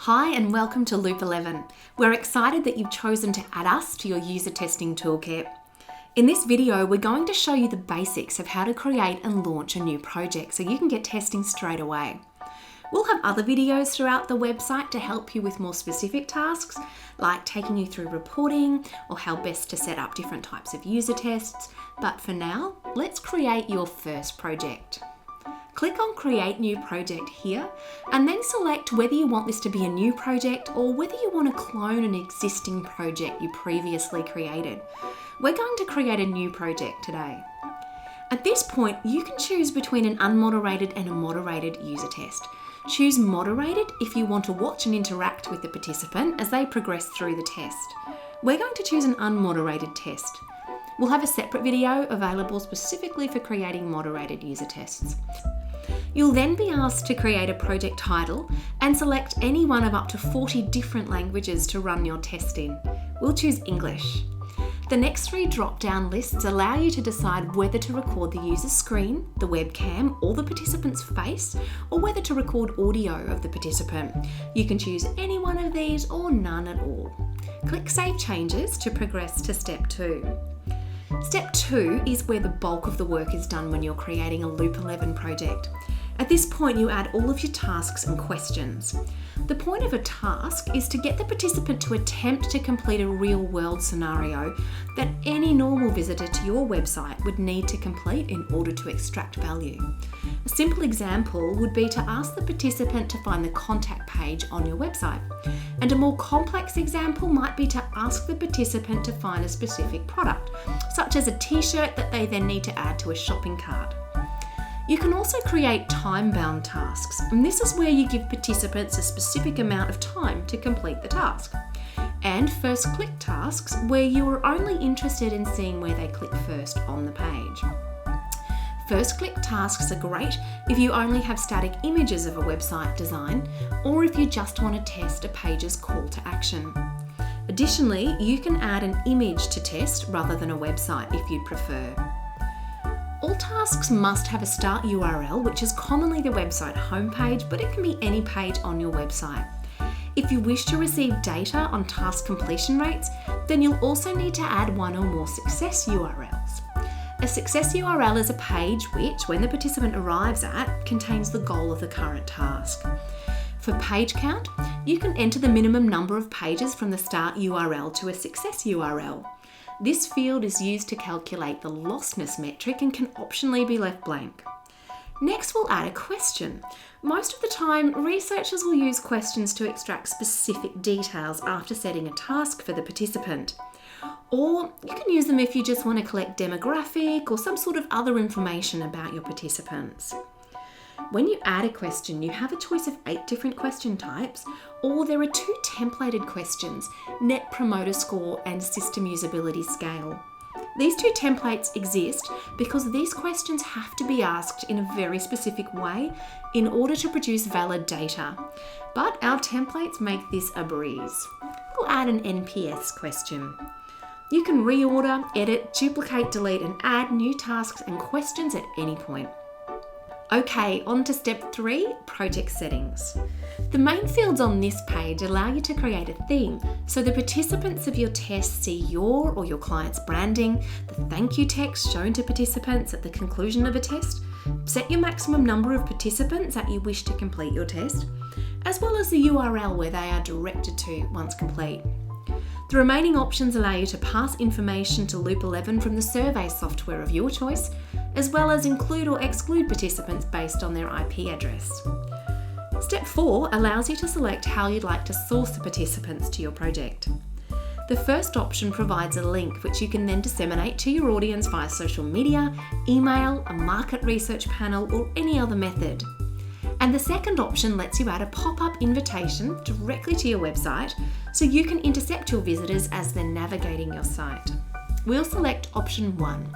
Hi and welcome to Loop11. We're excited that you've chosen to add us to your user testing toolkit. In this video, we're going to show you the basics of how to create and launch a new project so you can get testing straight away. We'll have other videos throughout the website to help you with more specific tasks, like taking you through reporting or how best to set up different types of user tests. But for now, let's create your first project. Click on Create New Project here and then select whether you want this to be a new project or whether you want to clone an existing project you previously created. We're going to create a new project today. At this point, you can choose between an unmoderated and a moderated user test. Choose moderated if you want to watch and interact with the participant as they progress through the test. We're going to choose an unmoderated test. We'll have a separate video available specifically for creating moderated user tests. You'll then be asked to create a project title and select any one of up to 40 different languages to run your test in. We'll choose English. The next three drop-down lists allow you to decide whether to record the user's screen, the webcam, or the participant's face, or whether to record audio of the participant. You can choose any one of these or none at all. Click Save Changes to progress to Step 2. Step 2 is where the bulk of the work is done when you're creating a Loop11 project. At this point, you add all of your tasks and questions. The point of a task is to get the participant to attempt to complete a real-world scenario that any normal visitor to your website would need to complete in order to extract value. A simple example would be to ask the participant to find the contact page on your website. And a more complex example might be to ask the participant to find a specific product, such as a t-shirt that they then need to add to a shopping cart. You can also create time-bound tasks, and this is where you give participants a specific amount of time to complete the task. And first-click tasks, where you are only interested in seeing where they click first on the page. First-click tasks are great if you only have static images of a website design, or if you just want to test a page's call to action. Additionally, you can add an image to test rather than a website if you'd prefer. All tasks must have a start URL, which is commonly the website homepage, but it can be any page on your website. If you wish to receive data on task completion rates, then you'll also need to add one or more success URLs. A success URL is a page which, when the participant arrives at, contains the goal of the current task. For page count, you can enter the minimum number of pages from the start URL to a success URL. This field is used to calculate the lostness metric and can optionally be left blank. Next, we'll add a question. Most of the time, researchers will use questions to extract specific details after setting a task for the participant. Or you can use them if you just want to collect demographic or some sort of other information about your participants. When you add a question, you have a choice of 8 different question types, or there are 2 templated questions, Net Promoter Score and System Usability Scale. These 2 templates exist because these questions have to be asked in a very specific way in order to produce valid data. But our templates make this a breeze. We'll add an NPS question. You can reorder, edit, duplicate, delete, and add new tasks and questions at any point. Okay, on to Step 3, Project Settings. The main fields on this page allow you to create a theme, so the participants of your test see your or your client's branding, the thank you text shown to participants at the conclusion of a test, set your maximum number of participants that you wish to complete your test, as well as the URL where they are directed to once complete. The remaining options allow you to pass information to Loop11 from the survey software of your choice, as well as include or exclude participants based on their IP address. Step 4 allows you to select how you'd like to source the participants to your project. The first option provides a link which you can then disseminate to your audience via social media, email, a market research panel, or any other method. And the second option lets you add a pop-up invitation directly to your website so you can intercept your visitors as they're navigating your site. We'll select option 1.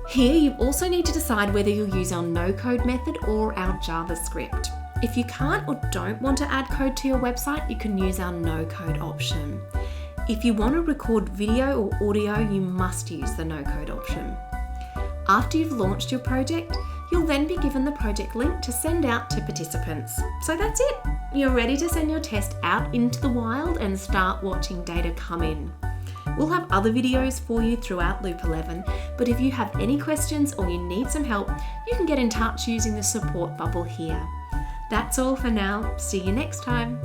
Here you also need to decide whether you'll use our no-code method or our JavaScript. If you can't or don't want to add code to your website, you can use our no-code option. If you want to record video or audio, you must use the no-code option. After you've launched your project, you'll then be given the project link to send out to participants. So that's it. you're ready to send your test out into the wild and start watching data come in. We'll have other videos for you throughout Loop11, but if you have any questions or you need some help, you can get in touch using the support bubble here. That's all for now. See you next time.